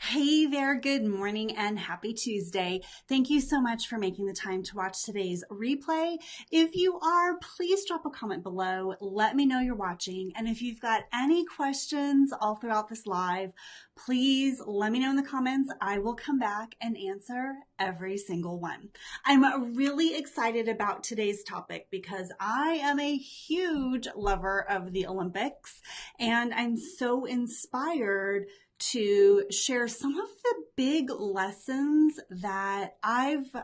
Hey there, good morning and happy Tuesday. Thank you so much for making the time to watch today's replay. If you are, please drop a comment below. Let me know you're watching. And if you've got any questions all throughout this live, please let me know in the comments. I will come back and answer every single one. I'm really excited about today's topic because I am a huge lover of the Olympics and I'm so inspired to share some of the big lessons that I've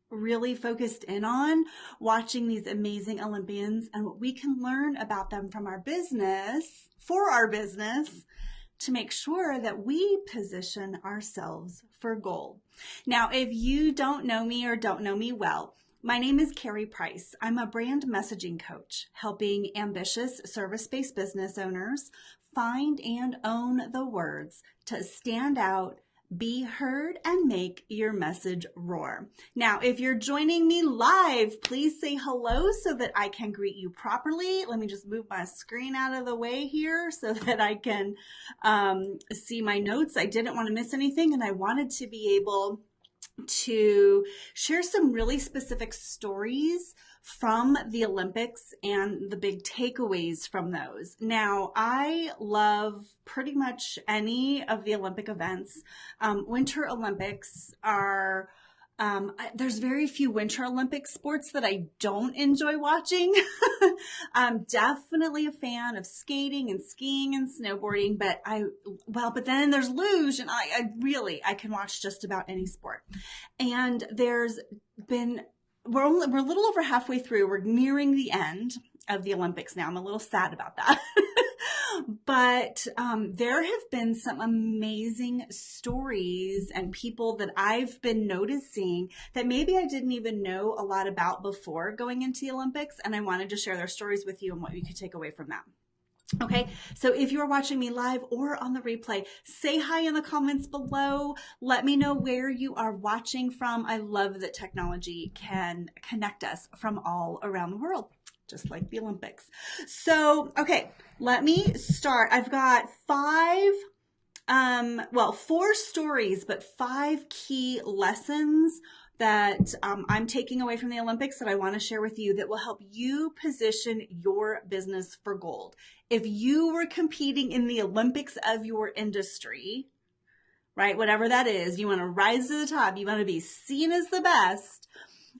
really focused in on watching these amazing Olympians and what we can learn about them from our business, for our business, to make sure that we position ourselves for gold. Now, if you don't know me or don't know me well, my name is Carrie Price. I'm a brand messaging coach, helping ambitious service-based business owners find and own the words to stand out, be heard, and make your message roar. Now, if you're joining me live, please say hello so that I can greet you properly. Let me just move my screen out of the way here so that I can see my notes. I didn't want to miss anything, and I wanted to be able to share some really specific stories from the Olympics and the big takeaways from those. Now, I love pretty much any of the Olympic events. Winter Olympics are, there's very few Winter Olympic sports that I don't enjoy watching. I'm definitely a fan of skating and skiing and snowboarding, but then there's luge, and I can watch just about any sport. And we're a little over halfway through. We're nearing the end of the Olympics now. I'm a little sad about that. But there have been some amazing stories and people that I've been noticing that maybe I didn't even know a lot about before going into the Olympics. And I wanted to share their stories with you and what you could take away from that. Okay, so if you're watching me live or on the replay, say hi in the comments below. Let me know where you are watching from. I love that technology can connect us from all around the world, just like the Olympics. So, okay, let me start. I've got four stories, but 5 key lessons that I'm taking away from the Olympics that I want to share with you that will help you position your business for gold. If you were competing in the Olympics of your industry, right, whatever that is, you want to rise to the top, you want to be seen as the best,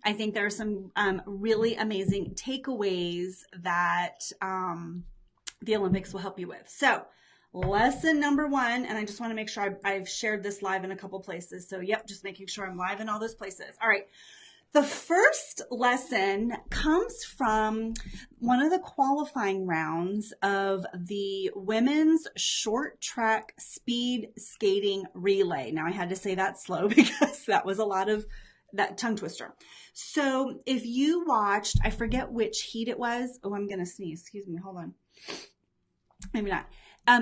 I think there are some really amazing takeaways that the Olympics will help you with. So, lesson number 1, and I just want to make sure I've shared this live in a couple places. So, yep, just making sure I'm live in all those places. All right. The first lesson comes from one of the qualifying rounds of the women's short track speed skating relay. Now, I had to say that slow because that was a lot of that tongue twister. So if you watched, I forget which heat it was. Oh, I'm going to sneeze. Excuse me. Hold on. Maybe not.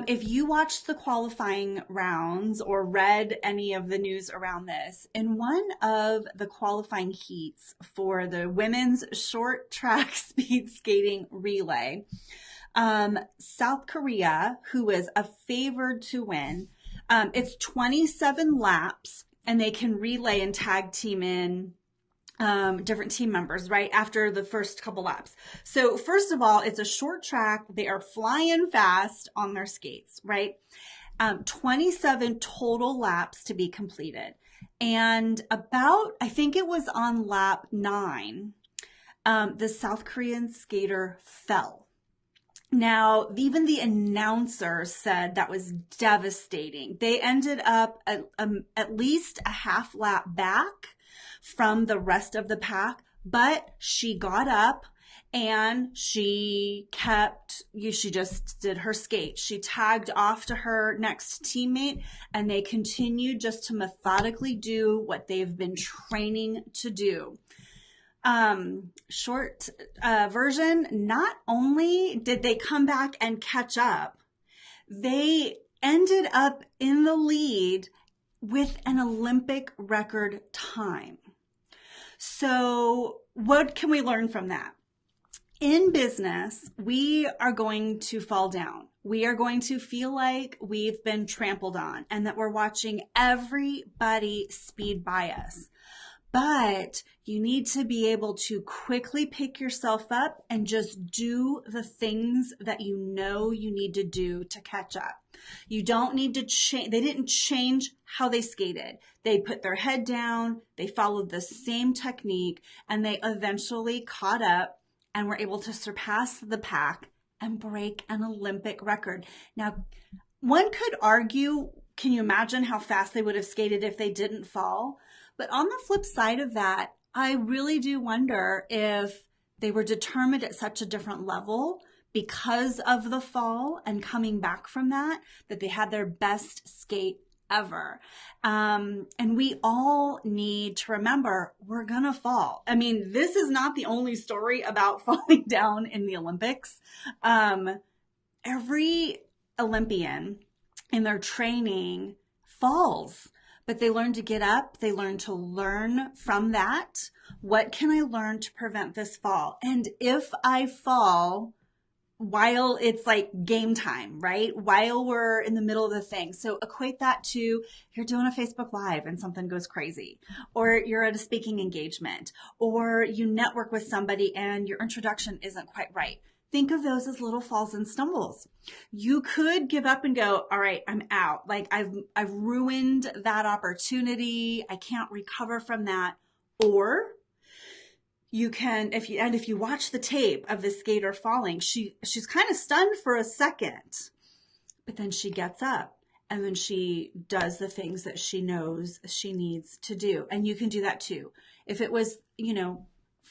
If you watched the qualifying rounds or read any of the news around this, in one of the qualifying heats for the women's short track speed skating relay, South Korea, who was a favored to win, it's 27 laps, and they can relay and tag team in different team members, right, after the first couple laps. So first of all, it's a short track. They are flying fast on their skates, right? 27 total laps to be completed. And I think it was on lap 9, the South Korean skater fell. Now, even the announcer said that was devastating. They ended up at least a half lap back from the rest of the pack, but she got up and she just did her skate. She tagged off to her next teammate, and they continued just to methodically do what they've been training to do. Short version, not only did they come back and catch up, they ended up in the lead with an Olympic record time. So what can we learn from that? In business, we are going to fall down. we are going to feel like we've been trampled on and that we're watching everybody speed by us. But you need to be able to quickly pick yourself up and just do the things that you know you need to do to catch up. You don't need to change. They didn't change how they skated. They put their head down, they followed the same technique, and they eventually caught up and were able to surpass the pack and break an Olympic record. Now, one could argue, can you imagine how fast they would have skated if they didn't fall? But on the flip side of that, I really do wonder if they were determined at such a different level because of the fall and coming back from that they had their best skate ever. And we all need to remember we're going to fall. I mean, this is not the only story about falling down in the Olympics. Every Olympian in their training falls. But they learn to get up. They learn to learn from that. What can I learn to prevent this fall? And if I fall while it's like game time, right? While we're in the middle of the thing. So equate that to you're doing a Facebook Live and something goes crazy, or you're at a speaking engagement, or you network with somebody and your introduction isn't quite right. Think of those as little falls and stumbles. You could give up and go, all right, I'm out. Like I've ruined that opportunity. I can't recover from that. Or you can, if you watch the tape of the skater falling, she's kind of stunned for a second, but then she gets up and then she does the things that she knows she needs to do. And you can do that too. If it was,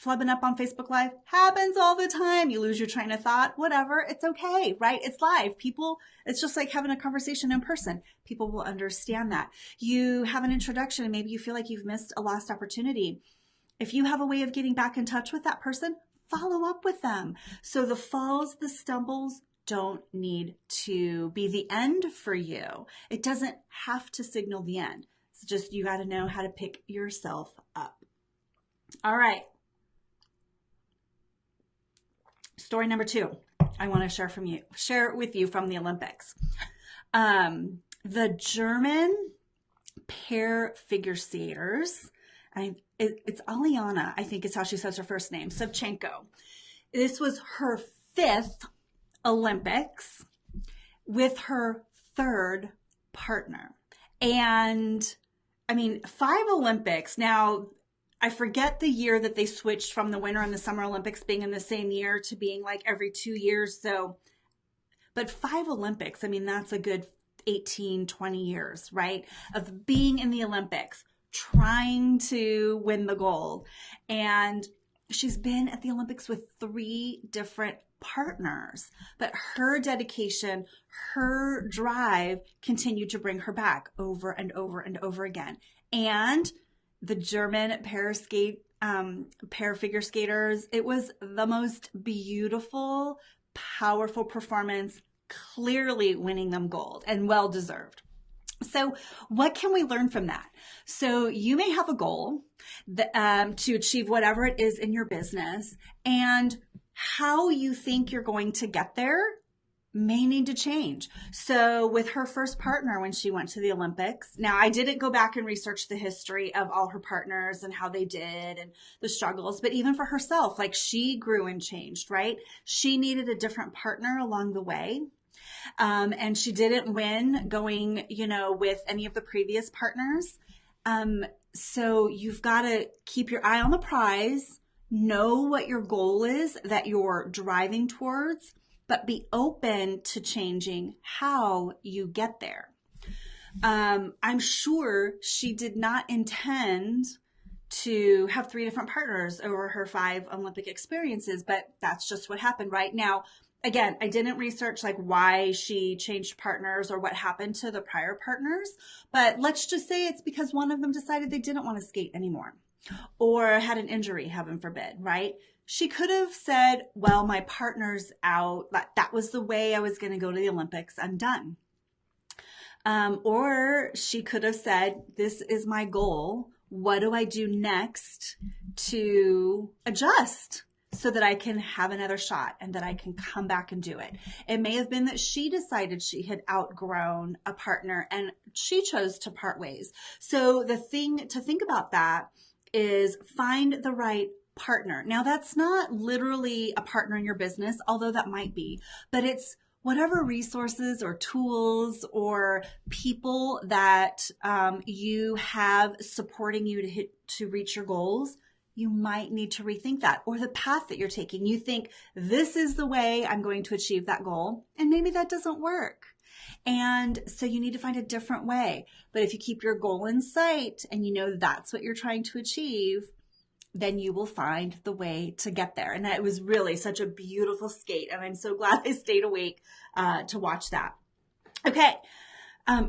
flubbing up on Facebook Live, happens all the time. You lose your train of thought, whatever. It's okay, right? It's live. It's just like having a conversation in person. People will understand that. You have an introduction and maybe you feel like you've missed a lost opportunity. If you have a way of getting back in touch with that person, follow up with them. So the falls, the stumbles don't need to be the end for you. It doesn't have to signal the end. It's just you got to know how to pick yourself up. All right. Story number 2, I want to share with you from the Olympics. The German pair figure skaters, it's Aliana, I think is how she says her first name, Savchenko. This was her 5th Olympics with her 3rd partner. And 5 Olympics. Now, I forget the year that they switched from the Winter and the Summer Olympics being in the same year to being like every 2 years. But 5 Olympics, that's a good 18, 20 years, right? Of being in the Olympics, trying to win the gold. And she's been at the Olympics with 3 different partners, but her dedication, her drive continued to bring her back over and over and over again. And the German pair figure skaters, it was the most beautiful, powerful performance, clearly winning them gold and well deserved. So what can we learn from that? So you may have a goal to achieve whatever it is in your business, and how you think you're going to get there may need to change. So with her first partner, when she went to the Olympics, now I didn't go back and research the history of all her partners and how they did and the struggles, but even for herself, like she grew and changed, right? She needed a different partner along the way. And she didn't win going, with any of the previous partners. So you've got to keep your eye on the prize, know what your goal is that you're driving towards, but be open to changing how you get there. I'm sure she did not intend to have 3 different partners over her 5 Olympic experiences, but that's just what happened right now. Again, I didn't research like why she changed partners or what happened to the prior partners, but let's just say it's because one of them decided they didn't want to skate anymore or had an injury, heaven forbid, right? She could have said, well, my partner's out. That was the way I was going to go to the Olympics. I'm done. Or she could have said, this is my goal. What do I do next to adjust so that I can have another shot and that I can come back and do it. It may have been that she decided she had outgrown a partner and she chose to part ways. So the thing to think about that is find the right partner. Now, that's not literally a partner in your business, although that might be, but it's whatever resources or tools or people that you have supporting you to reach your goals. You might need to rethink that, or the path that you're taking. You think this is the way I'm going to achieve that goal, and maybe that doesn't work. And so you need to find a different way. But if you keep your goal in sight and you know that's what you're trying to achieve, then you will find the way to get there. And that was really such a beautiful skate. And I'm so glad I stayed awake to watch that. Okay.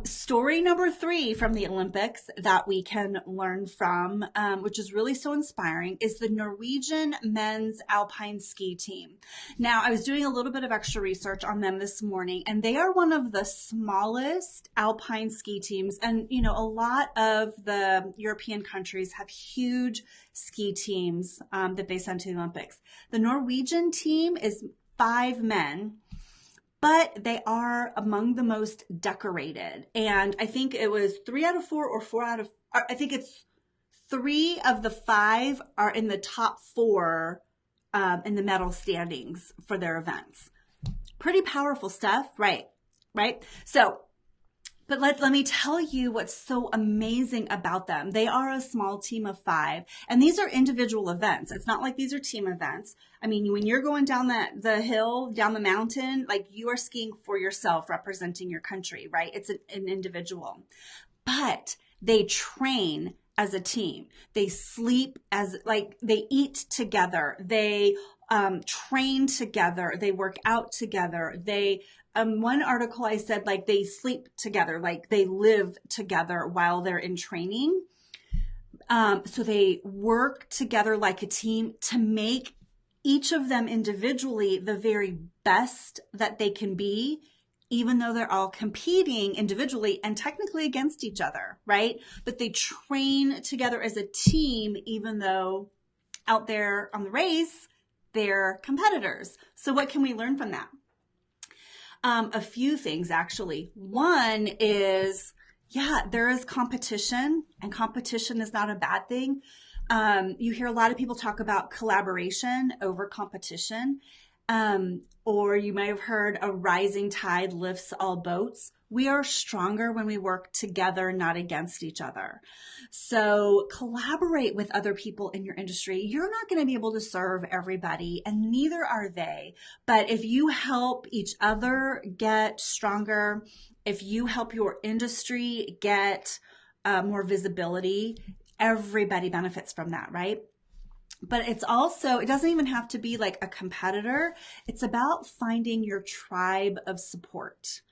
Story number 3 from the Olympics that we can learn from, which is really so inspiring, is the Norwegian men's alpine ski team. Now, I was doing a little bit of extra research on them this morning, and they are one of the smallest alpine ski teams. And, you know, a lot of the European countries have huge ski teams that they send to the Olympics. The Norwegian team is 5 men, but they are among the most decorated. And I think it was 3 out of 4 or 4 out of, I think it's 3 of the 5 are in the top 4 in the medal standings for their events. Pretty powerful stuff, right? So, but let me tell you what's so amazing about them. They are a small team of 5, and these are individual events. It's not like these are team events. I mean, when you're going down the hill, down the mountain, like you are skiing for yourself, representing your country, right? It's an individual. But they train as a team. They sleep they eat together. They train together. They work out together. They one article I said, like, they sleep together, like they live together while they're in training. So they work together like a team to make each of them individually the very best that they can be, even though they're all competing individually and technically against each other, right? But they train together as a team, even though out there on the race, they're competitors. So what can we learn from that? A few things, actually. One is, there is competition, and competition is not a bad thing. You hear a lot of people talk about collaboration over competition, or you might have heard a rising tide lifts all boats. We are stronger when we work together, not against each other. So collaborate with other people in your industry. You're not going to be able to serve everybody, and neither are they. But if you help each other get stronger, if you help your industry get more visibility, everybody benefits from that, right? But it's also, it doesn't even have to be like a competitor. It's about finding your tribe of support.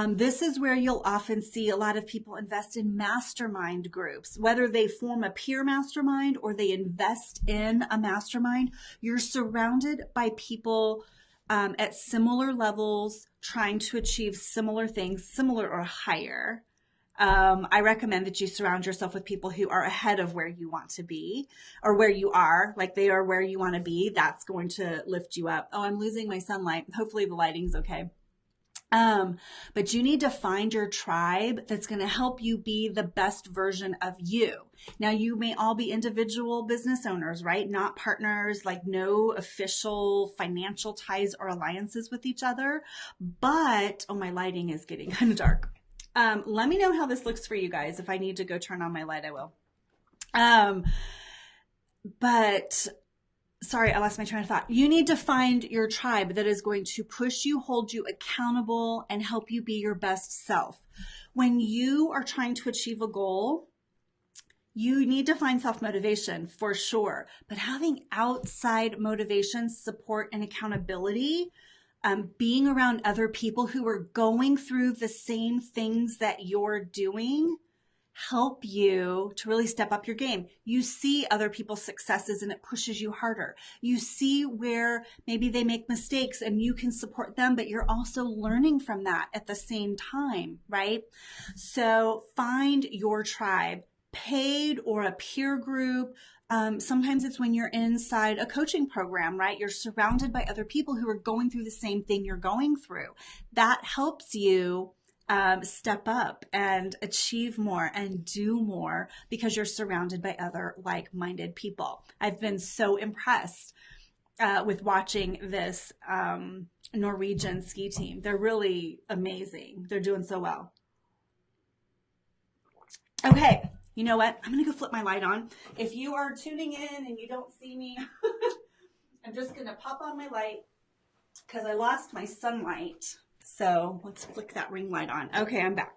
This is where you'll often see a lot of people invest in mastermind groups, whether they form a peer mastermind or they invest in a mastermind. You're surrounded by people at similar levels, trying to achieve similar things, similar or higher. I recommend that you surround yourself with people who are ahead of where you want to be, or where you are, like they are where you want to be. That's going to lift you up. Oh, I'm losing my sunlight. Hopefully the lighting's okay. But you need to find your tribe that's going to help you be the best version of you. Now, you may all be individual business owners, right? Not partners, like no official financial ties or alliances with each other. But, oh, my lighting is getting kind of dark. Let me know how this looks for you guys. If I need to go turn on my light, I will. But sorry, I lost my train of thought. You need to find your tribe that is going to push you, hold you accountable, and help you be your best self. When you are trying to achieve a goal, you need to find self-motivation for sure. But having outside motivation, support, and accountability, being around other people who are going through the same things that you're doing, help you to really step up your game. You see other people's successes and it pushes you harder. You see where maybe they make mistakes and you can support them, but you're also learning from that at the same time, right? So find your tribe. paid or a peer group. Sometimes it's when you're inside a coaching program, right? You're surrounded by other people who are going through the same thing you're going through. That helps you step up and achieve more and do more because you're surrounded by other like-minded people. I've been so impressed with watching this Norwegian ski team. They're really amazing. They're doing so well. Okay, you know what? I'm going to go flip my light on. If you are tuning in and you don't see me, I'm just going to pop on my light because I lost my sunlight. So let's flick that ring light on. Okay, I'm back.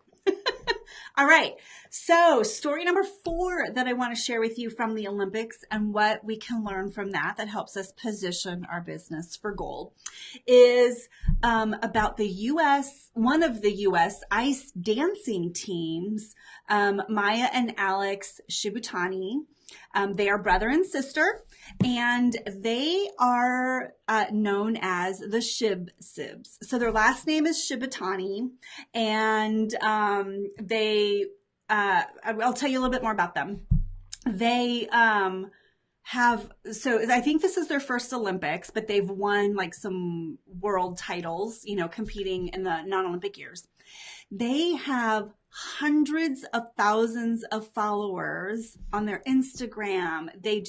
All right. So story number 4 that I want to share with you from the Olympics and what we can learn from that helps us position our business for gold is about the one of the U.S. ice dancing teams, Maya and Alex Shibutani. They are brother and sister, and they are known as the Shib Sibs. So their last name is Shibutani, and I'll tell you a little bit more about them. They so I think this is their first Olympics, but they've won like some world titles, competing in the non-Olympic years. They have hundreds of thousands of followers on their Instagram. They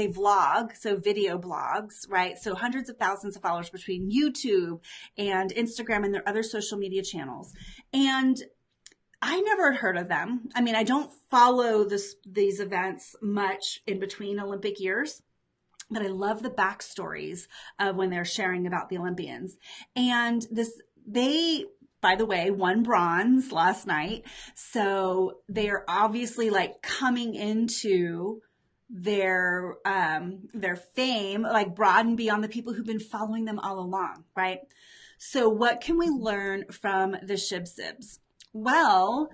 vlog, so video blogs, right? So hundreds of thousands of followers between YouTube and Instagram and their other social media channels. And I never heard of them. I mean, I don't follow these events much in between Olympic years, but I love the backstories of when they're sharing about the Olympians. And they, by the way, won bronze last night. So they are obviously like coming into their fame, like broad and beyond the people who've been following them all along, right? So what can we learn from the Shib Sibs? Well,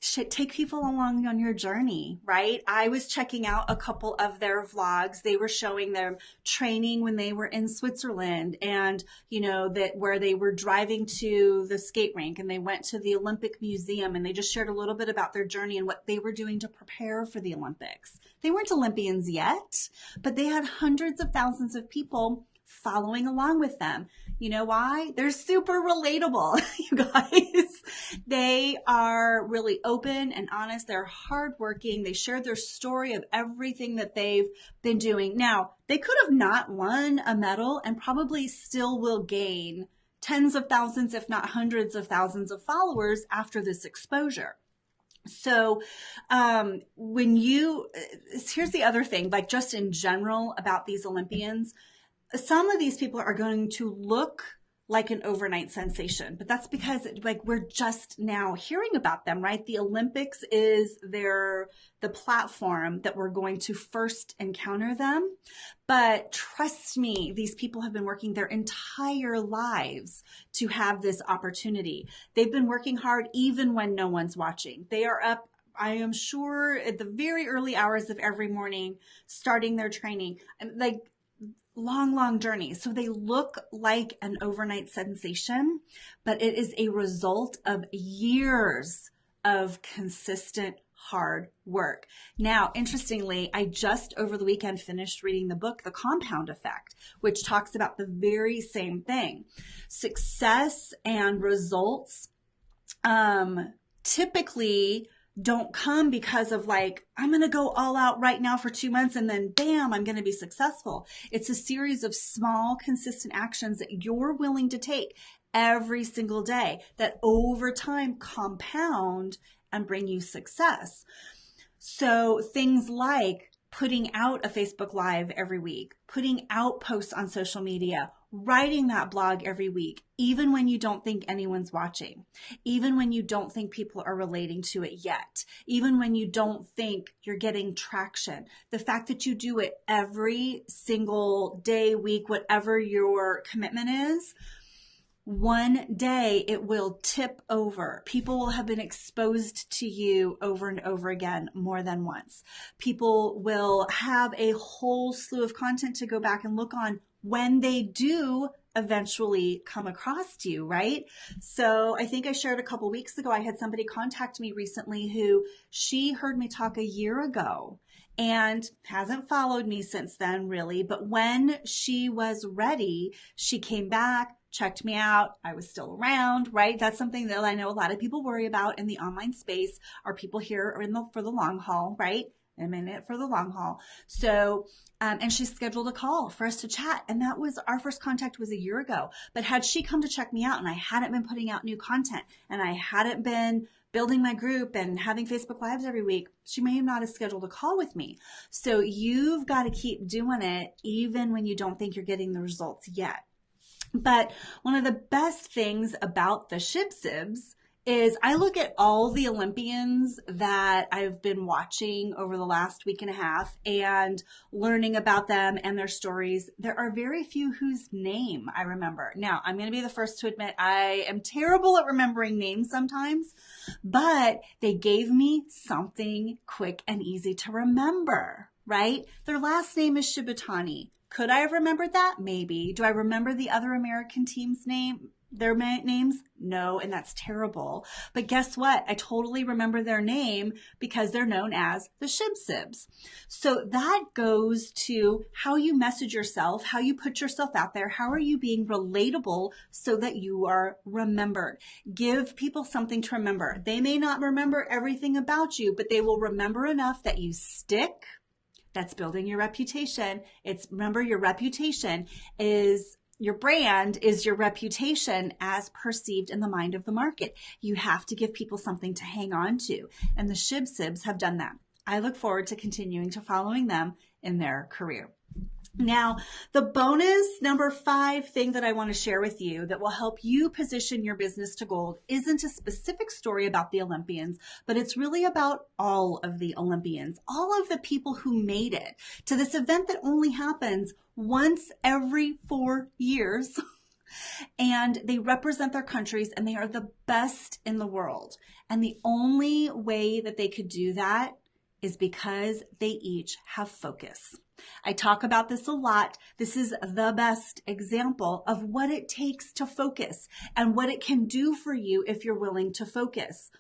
take people along on your journey, right? I was checking out a couple of their vlogs. They were showing them training when they were in Switzerland and, that where they were driving to the skate rink and they went to the Olympic Museum and they just shared a little bit about their journey and what they were doing to prepare for the Olympics. They weren't Olympians yet, but they had hundreds of thousands of people following along with them. You know why? They're super relatable, you guys. They are really open and honest. They're hardworking. They share their story of everything that they've been doing. Now, they could have not won a medal and probably still will gain tens of thousands, if not hundreds of thousands of followers after this exposure. So here's the other thing, like just in general about these Olympians, some of these people are going to look like an overnight sensation, but that's because we're just now hearing about them, right? The Olympics is the platform that we're going to first encounter them. But trust me, these people have been working their entire lives to have this opportunity. They've been working hard even when no one's watching. They are up, I am sure, at the very early hours of every morning, starting their training. Long journeys. So they look like an overnight sensation, but it is a result of years of consistent hard work. Now, interestingly, I just over the weekend finished reading the book, The Compound Effect, which talks about the very same thing. Success and results typically don't come because of I'm going to go all out right now for 2 months and then bam, I'm going to be successful. It's a series of small, consistent actions that you're willing to take every single day that over time compound and bring you success. So things like putting out a Facebook Live every week, putting out posts on social media, writing that blog every week, even when you don't think anyone's watching, even when you don't think people are relating to it yet, even when you don't think you're getting traction. The fact that you do it every single day, week, whatever your commitment is, one day it will tip over. People will have been exposed to you over and over again more than once. People will have a whole slew of content to go back and look on when they do eventually come across you, right? So I think I shared a couple weeks ago, I had somebody contact me recently who she heard me talk a year ago and hasn't followed me since then, really. But when she was ready, she came back, checked me out. I was still around, right? That's something that I know a lot of people worry about in the online space. Are people here for the long haul, right? I'm in it for the long haul. So, and she scheduled a call for us to chat. And that was our first contact was a year ago. But had she come to check me out and I hadn't been putting out new content and I hadn't been building my group and having Facebook Lives every week, she may not have scheduled a call with me. So you've got to keep doing it even when you don't think you're getting the results yet. But one of the best things about the Shib is I look at all the Olympians that I've been watching over the last week and a half and learning about them and their stories. There are very few whose name I remember. Now, I'm going to be the first to admit I am terrible at remembering names sometimes, but they gave me something quick and easy to remember, right? Their last name is Shibatani. Could I have remembered that? Maybe. Do I remember the other American team's name? Their names? No, and that's terrible. But guess what? I totally remember their name because they're known as the Shib. So that goes to how you message yourself, how you put yourself out there. How are you being relatable so that you are remembered? Give people something to remember. They may not remember everything about you, but they will remember enough that you stick. That's building your reputation. Remember, your reputation is your brand is your reputation as perceived in the mind of the market. You have to give people something to hang on to. And the Shib have done that. I look forward to continuing to following them in their career. Now, the bonus number 5 thing that I want to share with you that will help you position your business to gold isn't a specific story about the Olympians, but it's really about all of the Olympians, all of the people who made it to this event that only happens once every 4 years. And they represent their countries and they are the best in the world. And the only way that they could do that is because they each have focus. I talk about this a lot. This is the best example of what it takes to focus and what it can do for you if you're willing to focus.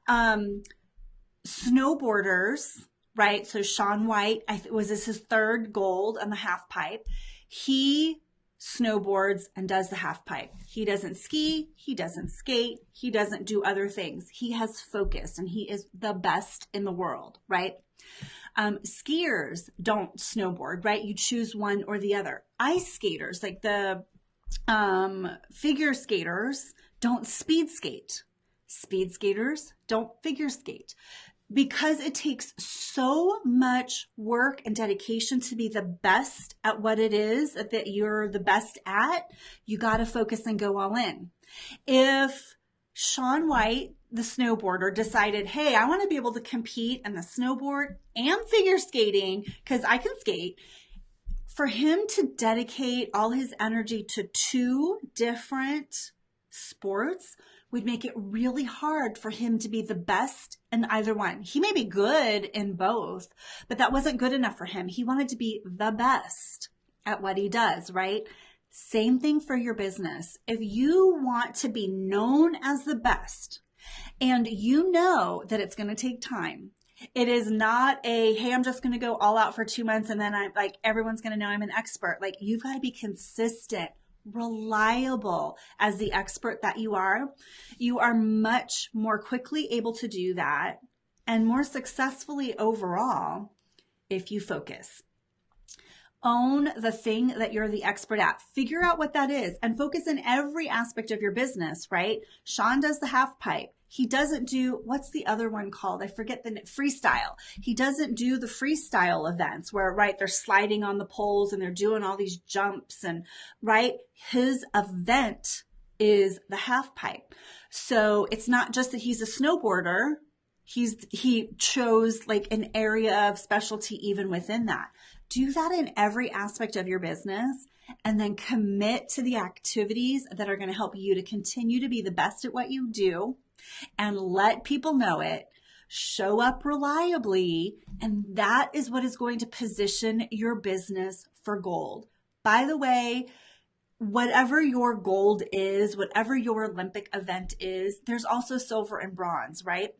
Snowboarders, right? So Shaun White, was this his 3rd gold on the half pipe? He snowboards and does the half pipe. He doesn't ski. He doesn't skate. He doesn't do other things. He has focus and he is the best in the world, right? Skiers don't snowboard, right? You choose one or the other. Ice skaters, like the figure skaters, don't speed skate. Speed skaters don't figure skate. Because it takes so much work and dedication to be the best at what it is that you're the best at, you got to focus and go all in. If Shaun White, the snowboarder, decided, hey, I want to be able to compete in the snowboard and figure skating because I can skate, for him to dedicate all his energy to 2 different sports would make it really hard for him to be the best in either one. He may be good in both, but that wasn't good enough for him. He wanted to be the best at what he does, right? Same thing for your business. If you want to be known as the best and you know that it's going to take time, it is not hey, I'm just going to go all out for 2 months and then I'm like, everyone's going to know I'm an expert. Like, you've got to be consistent, reliable as the expert that you are much more quickly able to do that and more successfully overall if you focus. Own the thing that you're the expert at. Figure out what that is and focus in every aspect of your business, right? Shaun does the half pipe. He doesn't do, what's the other one called? I forget the freestyle. He doesn't do the freestyle events where, right, they're sliding on the poles and they're doing all these jumps and, right, his event is the half pipe. So it's not just that he's a snowboarder. He chose like an area of specialty even within that. Do that in every aspect of your business and then commit to the activities that are going to help you to continue to be the best at what you do and let people know it. Show up reliably, and that is what is going to position your business for gold. By the way, whatever your gold is, whatever your Olympic event is, there's also silver and bronze, right?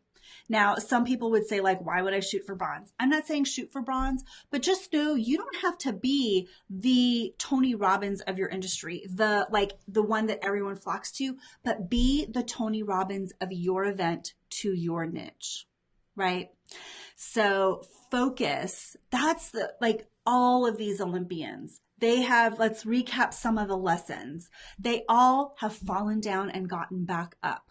Now, some people would say, like, why would I shoot for bronze? I'm not saying shoot for bronze, but just know you don't have to be the Tony Robbins of your industry, the one that everyone flocks to, but be the Tony Robbins of your event to your niche, right? So focus, that's all of these Olympians. They have, let's recap some of the lessons. They all have fallen down and gotten back up,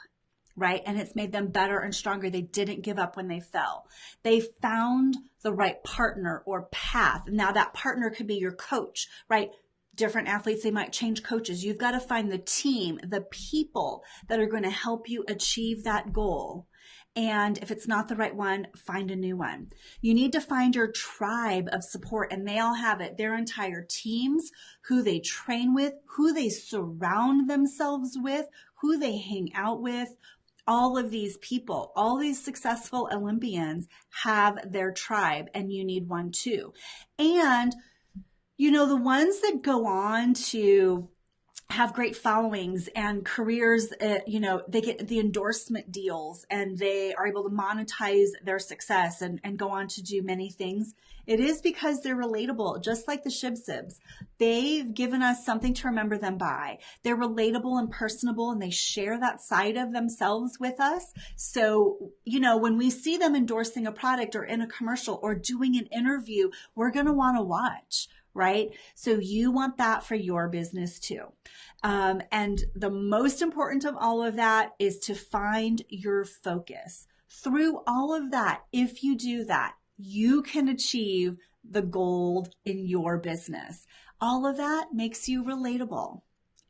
right? And it's made them better and stronger. They didn't give up when they fell. They found the right partner or path. Now that partner could be your coach, right? Different athletes, they might change coaches. You've got to find the team, the people that are going to help you achieve that goal. And if it's not the right one, find a new one. You need to find your tribe of support, and they all have it. Their entire teams, who they train with, who they surround themselves with, who they hang out with. All of these people, all these successful Olympians have their tribe, and you need one too. And, the ones that go on to have great followings and careers, they get the endorsement deals and they are able to monetize their success and go on to do many things. It is because they're relatable, just like the Shib-Sibs. They've given us something to remember them by. They're relatable and personable, and they share that side of themselves with us. So, when we see them endorsing a product or in a commercial or doing an interview, we're going to want to watch, right? So you want that for your business too. And the most important of all of that is to find your focus. Through all of that, if you do that, you can achieve the gold in your business. All of that makes you relatable.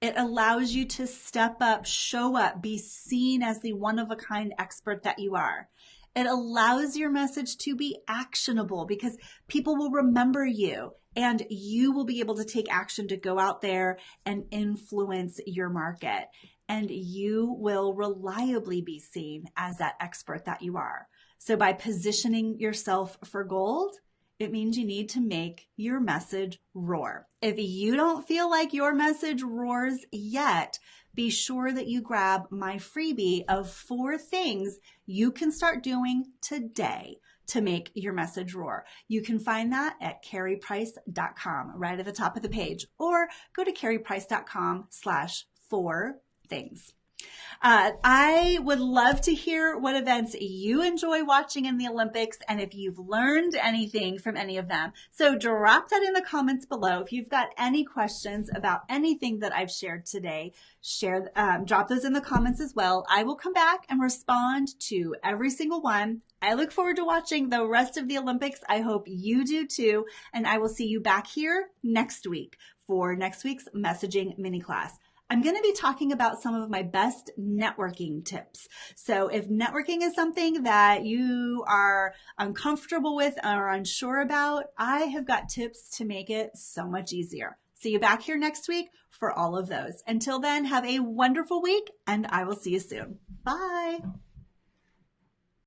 It allows you to step up, show up, be seen as the one-of-a-kind expert that you are. It allows your message to be actionable because people will remember you and you will be able to take action to go out there and influence your market. And you will reliably be seen as that expert that you are. So by positioning yourself for gold, it means you need to make your message roar. If you don't feel like your message roars yet, be sure that you grab my freebie of 4 things you can start doing today to make your message roar. You can find that at carrieprice.com right at the top of the page, or go to carrieprice.com/4things. I would love to hear what events you enjoy watching in the Olympics and if you've learned anything from any of them. So drop that in the comments below. If you've got any questions about anything that I've shared today, drop those in the comments as well. I will come back and respond to every single one. I look forward to watching the rest of the Olympics. I hope you do too. And I will see you back here next week for next week's messaging mini class. I'm going to be talking about some of my best networking tips. So if networking is something that you are uncomfortable with or unsure about, I have got tips to make it so much easier. See you back here next week for all of those. Until then, have a wonderful week, and I will see you soon. Bye.